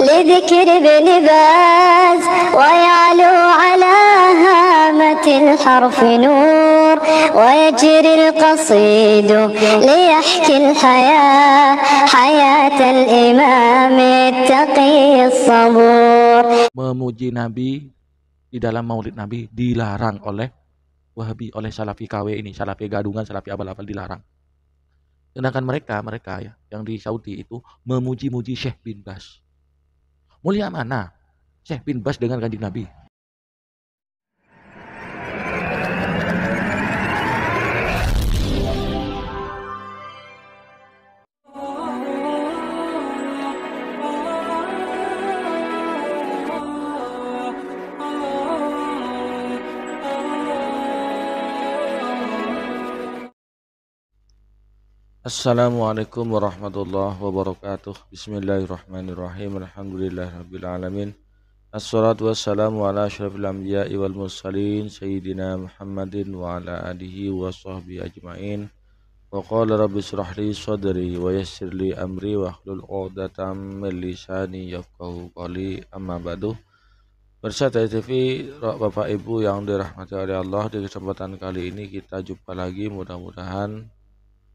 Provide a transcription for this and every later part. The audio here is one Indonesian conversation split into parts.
لذكر ابن باز ويعلو على هامة الحرف نور ويجري القصيد ليحكي الحياة حياة الإمام التقي الصبور. Memuji Nabi di dalam maulid Nabi dilarang oleh Wahabi, oleh Salafi KW ini, Salafi gadungan, Salafi abal-abal, dilarang. Sedangkan mereka ya yang di Saudi itu memuji-muji Syekh bin Baz. Mulia mana Syekh bin Baz dengan Kanjeng Nabi? Assalamualaikum warahmatullahi wabarakatuh. Bismillahirrahmanirrahim. Alhamdulillahirabbil alamin. Assalatu wassalamu ala asyrafil anbiya'i wal mursalin sayyidina Muhammadin wa ala alihi wa sahbihi ajmain. Wa qala rabbi shrah li sadri wa yassir li amri wa hlul 'uqdatam min lisani yafqahu qawli. Amma ba'du. Pemirsa TV, Bapak Ibu yang dirahmati oleh Allah, di kesempatan kali ini kita jumpa lagi. Mudah-mudahan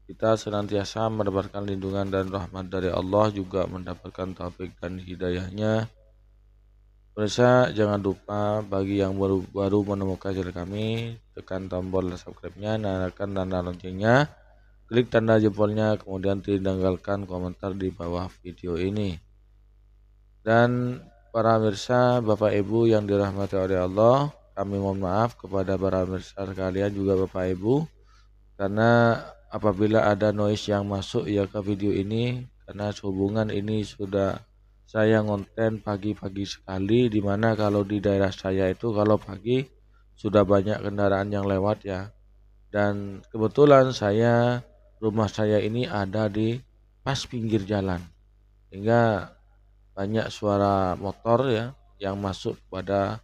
kita senantiasa mendapatkan lindungan dan rahmat dari Allah, juga mendapatkan taufik dan hidayahnya. Pemirsa, jangan lupa bagi yang baru menemukan channel kami, tekan tombol subscribe-nya, nyalakan tanda loncengnya, klik tanda jempolnya, kemudian tinggalkan komentar di bawah video ini. Dan para pemirsa, Bapak Ibu yang dirahmati oleh Allah, kami mohon maaf kepada para pemirsa sekalian, juga Bapak Ibu, karena apabila ada noise yang masuk ya ke video ini, karena sehubungan ini sudah saya ngonten pagi-pagi sekali, dimana kalau di daerah saya itu kalau pagi sudah banyak kendaraan yang lewat ya. Dan kebetulan rumah saya ini ada di pas pinggir jalan, sehingga banyak suara motor ya yang masuk pada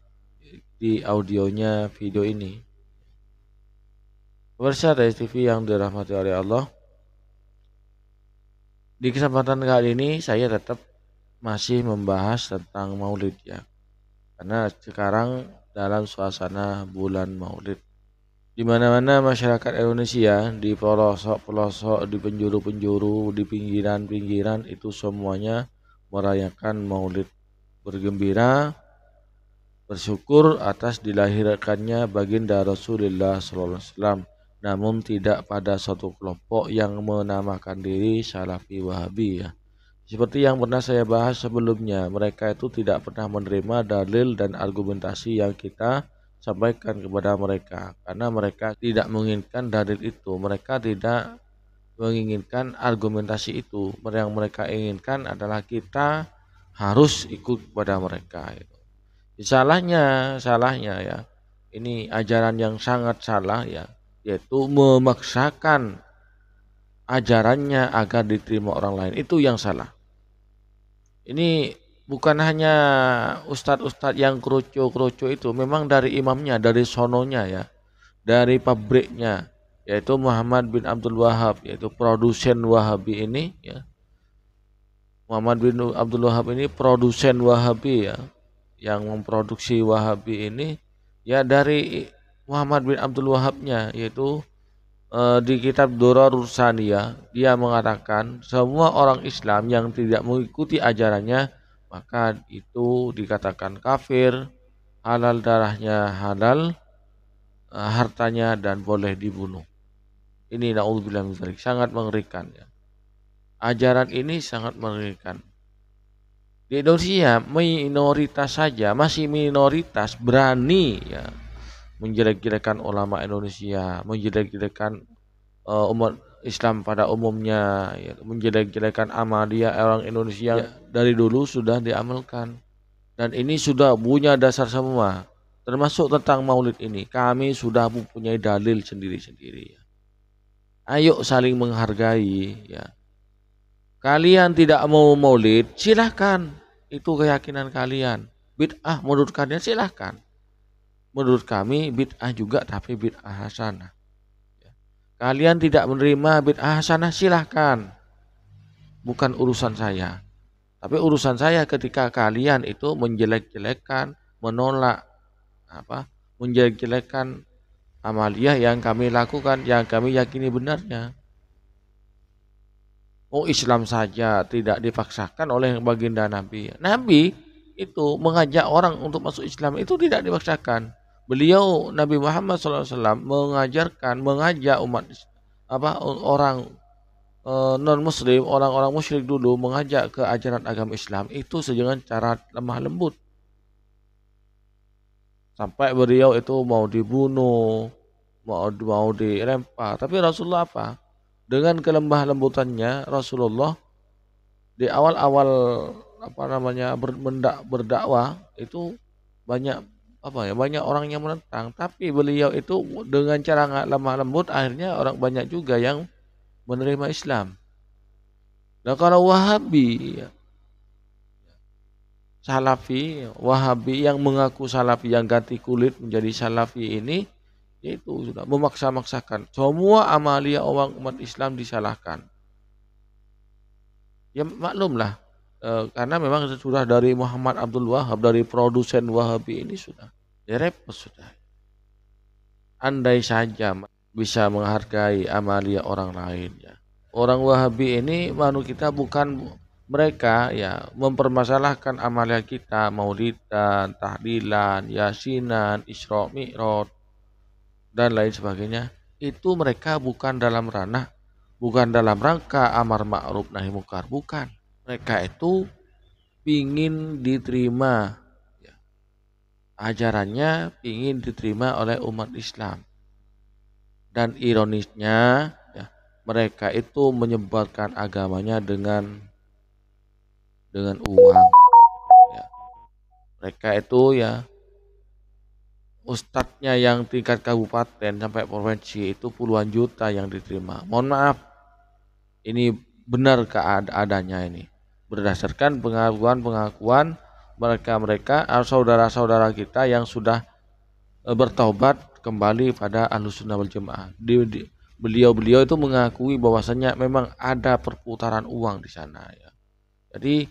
di audionya video ini. Pemirsa TV yang dirahmati oleh Allah, di kesempatan kali ini saya tetap masih membahas tentang maulid ya, karena sekarang dalam suasana bulan maulid, di mana-mana masyarakat Indonesia, di pelosok-pelosok, di penjuru-penjuru, di pinggiran-pinggiran itu semuanya merayakan maulid, bergembira, bersyukur atas dilahirkannya baginda Rasulullah SAW. Namun tidak pada suatu kelompok yang menamakan diri Salafi Wahabi ya. Seperti yang pernah saya bahas sebelumnya, mereka itu tidak pernah menerima dalil dan argumentasi yang kita sampaikan kepada mereka, karena mereka tidak menginginkan dalil itu, mereka tidak menginginkan argumentasi itu. Yang mereka inginkan adalah kita harus ikut kepada mereka. Salahnya ya, ini ajaran yang sangat salah ya, yaitu memaksakan ajarannya agar diterima orang lain. Itu yang salah. Ini bukan hanya ustadz-ustadz yang kroco-kroco itu, memang dari imamnya, dari sononya ya, dari pabriknya, yaitu Muhammad bin Abdul Wahab, yaitu produsen Wahabi ini ya. Muhammad bin Abdul Wahab ini produsen Wahabi ya, yang memproduksi Wahabi ini ya, dari Muhammad bin Abdul Wahabnya, yaitu di kitab Durarus Saniyah dia mengatakan semua orang Islam yang tidak mengikuti ajarannya maka itu dikatakan kafir, halal darahnya, halal hartanya, dan boleh dibunuh. Ini naudzubillah min dzalik, sangat mengerikan ya. Ajaran ini sangat mengerikan. Di Indonesia minoritas saja, masih minoritas berani ya menjelek-jelekan ulama Indonesia, menjelek-jelekan umat Islam pada umumnya, ya, menjelek-jelekan Ahmadiyah orang Indonesia ya, dari dulu sudah diamalkan. Dan ini sudah punya dasar semua, termasuk tentang maulid ini. Kami sudah mempunyai dalil sendiri-sendiri. Ya. Ayo saling menghargai ya. Kalian tidak mau maulid, silahkan. Itu keyakinan kalian. Bid'ah menurut kalian silahkan. Menurut kami bid'ah juga, tapi bid'ah hasanah. Kalian tidak menerima bid'ah hasanah, silahkan. Bukan urusan saya. Tapi urusan saya ketika kalian itu menjelek-jelekan, menolak menjelek-jelekan amaliyah yang kami lakukan, yang kami yakini benarnya. Oh, Islam saja tidak dipaksakan oleh baginda Nabi. Nabi itu mengajak orang untuk masuk Islam itu tidak dipaksakan. Beliau Nabi Muhammad SAW mengajak umat orang non Muslim, orang-orang musyrik dulu mengajak ke ajaran agama Islam itu dengan cara lemah lembut. Sampai beliau itu mau dibunuh, mau dilempar. Tapi Rasulullah apa? Dengan kelemah lembutannya Rasulullah di awal-awal berdakwah itu banyak banyak orang yang menentang, tapi beliau itu dengan cara lemah lembut akhirnya orang banyak juga yang menerima Islam. Nah, kalau Wahabi yang mengaku Salafi yang ganti kulit menjadi Salafi ini itu sudah memaksa-maksakan semua amalia orang umat Islam disalahkan. Ya maklumlah karena memang sudah dari Muhammad Abdul Wahab, dari produsen Wahabi ini sudah repot sudah. Andai saja bisa menghargai amalia orang lain ya. Orang Wahabi ini kita bukan mereka ya mempermasalahkan amalia kita, maulidan, tahlilan, yasinan, Isra Mi'raj dan lain sebagainya. Itu mereka bukan dalam rangka amar ma'ruf nahi munkar, bukan. Mereka itu pingin diterima ya. Ajarannya pingin diterima oleh umat Islam. Dan ironisnya ya, mereka itu menyebarkan agamanya dengan uang ya. Mereka itu ya ustadznya yang tingkat kabupaten sampai provinsi itu puluhan juta yang diterima. Mohon maaf, ini benar keadaannya ini. Berdasarkan pengakuan mereka saudara-saudara kita yang sudah bertaubat kembali pada Ahlussunnah wal Jamaah. Beliau itu mengakui bahwasanya memang ada perputaran uang di sana ya. Jadi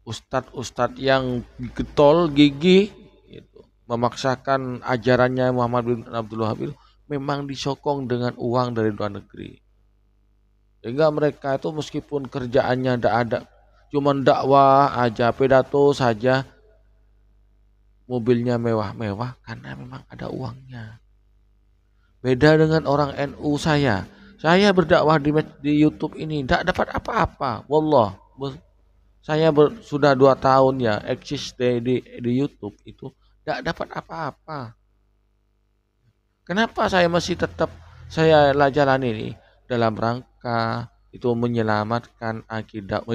ustadz yang getol gigih memaksakan ajarannya Muhammad bin Abdul Wahab itu memang disokong dengan uang dari luar negeri. Sehingga mereka itu meskipun kerjaannya tidak ada, cuma dakwah aja, pidato saja, mobilnya mewah-mewah karena memang ada uangnya. Beda dengan orang NU saya berdakwah di YouTube ini tidak dapat apa-apa. Wallah, saya sudah 2 tahun ya eksis di YouTube itu tidak dapat apa-apa. Kenapa saya masih tetap jalan ini dalam rangka itu menyelamatkan akidah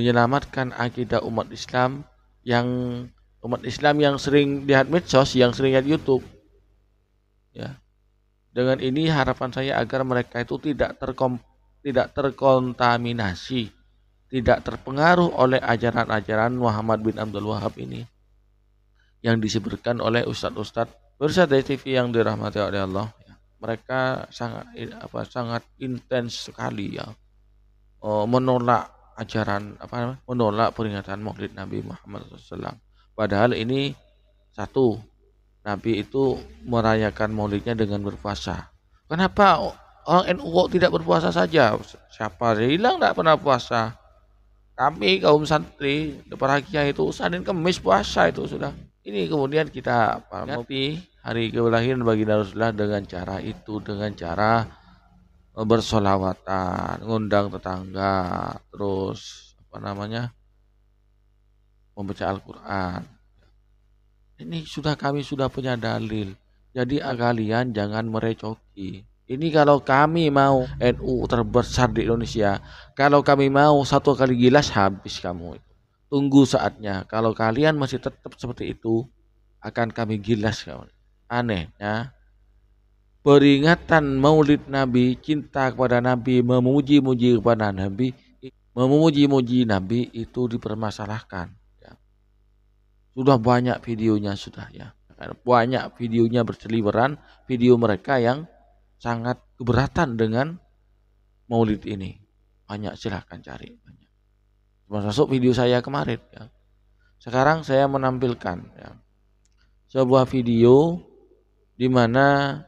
umat Islam yang sering lihat medsos, yang sering lihat YouTube. Ya. Dengan ini harapan saya agar mereka itu tidak terkontaminasi, tidak terpengaruh oleh ajaran-ajaran Muhammad bin Abdul Wahab ini yang disebarkan oleh ustadz-ustadz pemirsa dari TV yang dirahmati oleh Allah. Mereka sangat intens sekali ya menolak menolak peringatan Maulid Nabi Muhammad SAW. Padahal ini satu, Nabi itu merayakan Maulidnya dengan berpuasa. Kenapa orang NU tidak berpuasa saja? Siapa bilang tidak pernah puasa? Kami kaum santri para kiai itu Senin Kemis puasa itu sudah. Ini kemudian kita peringati hari kelahiran baginda Rasulullah dengan cara itu, dengan cara bersolawatan, ngundang tetangga, terus membaca Al-Quran. Ini kami sudah punya dalil. Jadi kalian jangan merecoki. Ini kalau kami mau NU terbesar di Indonesia, kalau kami mau 1 kali gilas habis kamu itu. Tunggu saatnya. Kalau kalian masih tetap seperti itu, akan kami gilas kamu. Aneh ya. Peringatan Maulid Nabi, cinta kepada Nabi, memuji-muji kepada Nabi, memuji-muji Nabi itu dipermasalahkan. Ya. Sudah banyak videonya sudah ya. Banyak videonya berseliweran, video mereka yang sangat keberatan dengan Maulid ini. Banyak, silahkan cari. termasuk video saya kemarin ya. Sekarang saya menampilkan ya, sebuah video di mana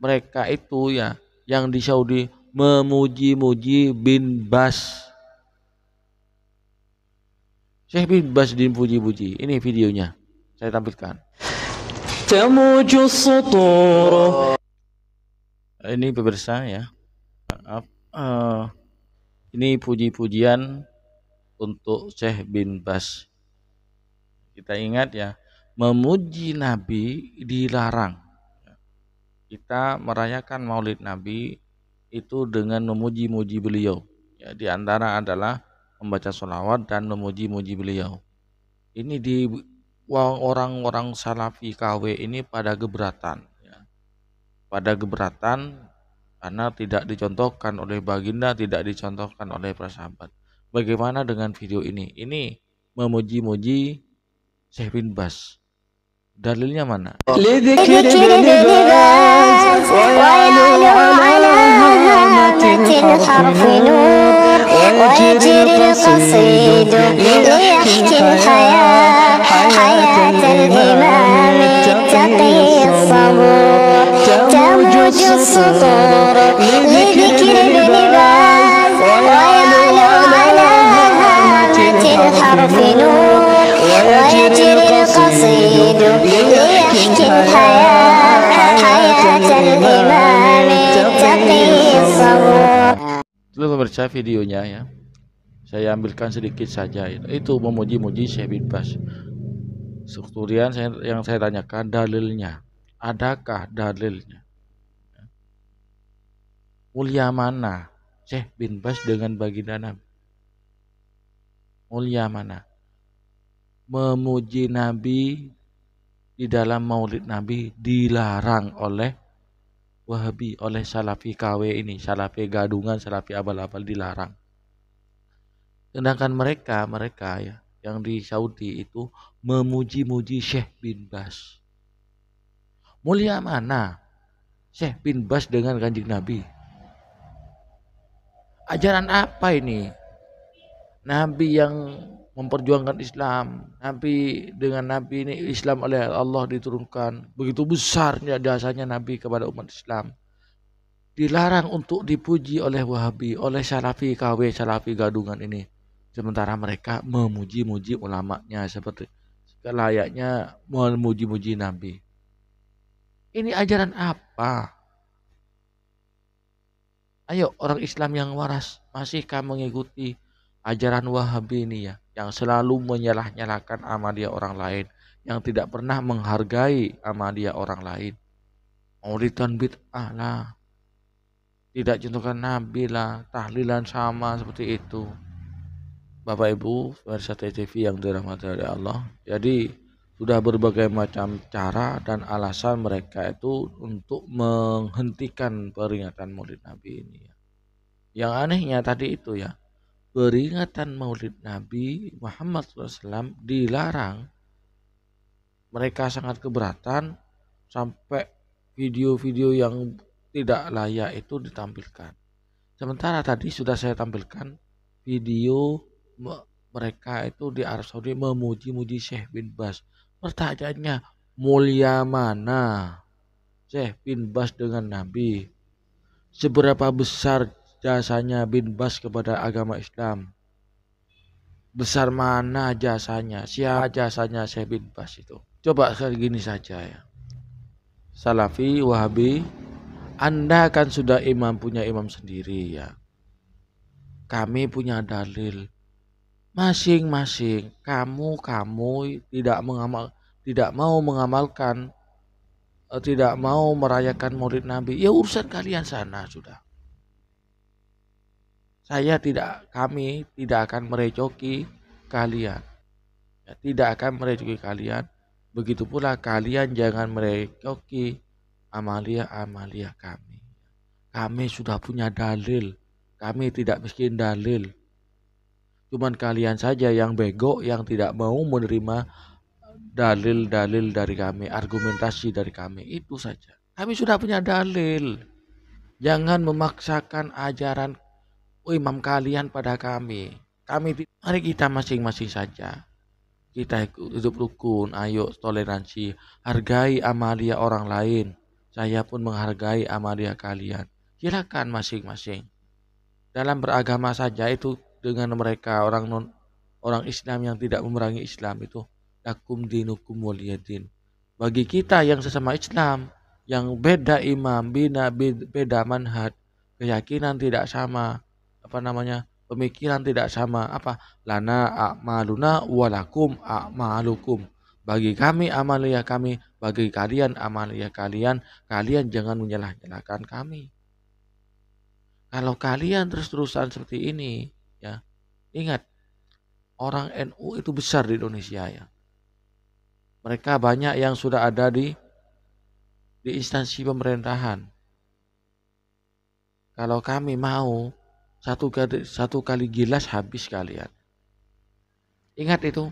mereka itu ya yang di Saudi memuji-muji bin Bas. Syekh bin Bas dipuji-puji. Ini videonya. Saya tampilkan. Ini pemirsa ya. Maaf. Ini puji-pujian untuk Syekh bin Bas. Kita ingat ya, memuji Nabi dilarang. Kita merayakan Maulid Nabi itu dengan memuji-muji beliau. Ya, di antara adalah membaca sholawat dan memuji-muji beliau. Ini di orang-orang Salafi KW ini pada keberatan. Ya. Pada keberatan karena tidak dicontohkan oleh baginda, tidak dicontohkan oleh para sahabat. Bagaimana dengan video ini? Ini memuji-muji Syekh bin Bas. Dalilnya mana? لذكر بلباس ويعلو على هامة الحرف نور ويجري القصيد ليحكي الحياة حياة الإمام التقي الصبور تموج السطور لذكر بلباس ويعلو على هامة الحرف نور ويجري القصيد ليحكي الحياة حياة الإمام التقي الصبور. Itu pemirsa videonya ya. Saya ambilkan sedikit saja. Itu memuji-muji Syekh bin Bas. Kemudian yang saya tanyakan dalilnya. Adakah dalilnya? Mulia mana Syekh bin Bas dengan baginda Nabi? Mulia mana? Memuji Nabi di dalam Maulid Nabi dilarang oleh Wahabi, oleh Salafi KW ini, Salafi gadungan, Salafi abal-abal dilarang. Sedangkan mereka ya yang di Saudi itu memuji-muji Syekh bin Bas. Mulia mana Syekh bin Bas dengan Kanjeng Nabi? Ajaran apa ini? Nabi yang memperjuangkan Islam, Nabi dengan Nabi ini Islam oleh Allah diturunkan, begitu besarnya jasanya Nabi kepada umat Islam, dilarang untuk dipuji oleh Wahabi, oleh Salafi KW, Salafi gadungan ini. Sementara mereka memuji-muji ulamanya seperti layaknya memuji-muji Nabi. Ini ajaran apa? Ayo orang Islam yang waras, masihkah mengikuti ajaran Wahabi ini ya, yang selalu menyalah-nyalahkan amalia orang lain, yang tidak pernah menghargai amalia orang lain. Maulidan bid'ah lah, tidak contohkan Nabi lah, tahlilan sama seperti itu. Bapak Ibu pemirsa TV yang dirahmati oleh Allah, jadi sudah berbagai macam cara dan alasan mereka itu untuk menghentikan peringatan Maulid Nabi ini. Yang anehnya tadi itu ya, peringatan Maulid Nabi Muhammad SAW dilarang. Mereka sangat keberatan sampai video-video yang tidak layak itu ditampilkan. Sementara tadi sudah saya tampilkan video mereka itu di Arab Saudi memuji-muji Syekh bin Bas. Pertanyaannya, mulia mana Syekh bin Bas dengan Nabi? Seberapa besar jasanya bin Bas kepada agama Islam? Besar mana jasanya? Siapa jasanya Syekh bin Bas itu? Coba sekali gini saja ya. Salafi, Wahabi, Anda kan sudah punya imam sendiri ya. Kami punya dalil. Masing-masing kamu tidak mau mengamalkan, tidak mau merayakan Maulid Nabi. Ya urusan kalian sana sudah. Kami tidak akan merecoki kalian. Ya, tidak akan merecoki kalian. Begitu pula kalian jangan merecoki amalia-amalia kami. Kami sudah punya dalil. Kami tidak miskin dalil. Cuman kalian saja yang bego, yang tidak mau menerima dalil-dalil dari kami, argumentasi dari kami. Itu saja. Kami sudah punya dalil. Jangan memaksakan ajaran imam kalian pada kami. Mari kita masing-masing saja. Kita hidup rukun, ayo toleransi, hargai amalia orang lain. Saya pun menghargai amalia kalian. Silakan masing-masing. Dalam beragama saja itu dengan mereka orang Islam yang tidak memerangi Islam itu lakum dinukum waliyadin. Bagi kita yang sesama Islam yang beda imam, beda manhaj, keyakinan tidak sama, pemikiran tidak sama, lana a'maluna walakum a'malukum. Bagi kami amalia kami, bagi kalian amalia kalian, kalian jangan menyalah-nyalahkan kami. Kalau kalian terus-terusan seperti ini, ya, ingat orang NU itu besar di Indonesia ya. Mereka banyak yang sudah ada di instansi pemerintahan. Kalau kami mau satu kali gilas habis kalian. Ingat itu,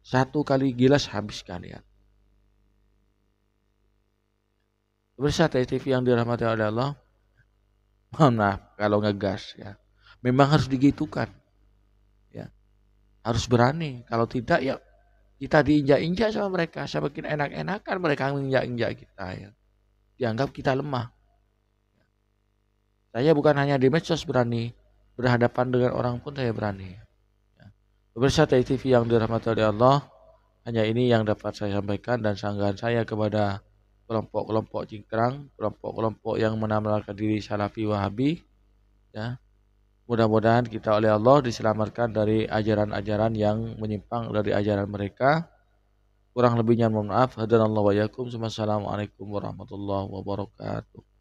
satu kali gilas habis kalian. Pemirsa TV yang dirahmati oleh Allah, mohon maaf kalau ngegas ya. Memang harus digitukan. Ya. Harus berani. Kalau tidak ya kita diinjak-injak sama mereka. Semakin enak-enakan mereka menginjak-injak kita ya. Dianggap kita lemah. Saya bukan hanya di medsos berani, berhadapan dengan orang pun saya berani. Ya. Pemirsa TV yang dirahmati oleh Allah, hanya ini yang dapat saya sampaikan dan sanggahan saya kepada kelompok-kelompok cingkrang, kelompok-kelompok yang menamalkan diri Salafi Wahabi. Ya. Mudah-mudahan kita oleh Allah diselamatkan dari ajaran-ajaran yang menyimpang dari ajaran mereka. Kurang lebihnya mohon maaf. Hadanallahu wa iyyakum. Wassalamualaikum warahmatullahi wabarakatuh.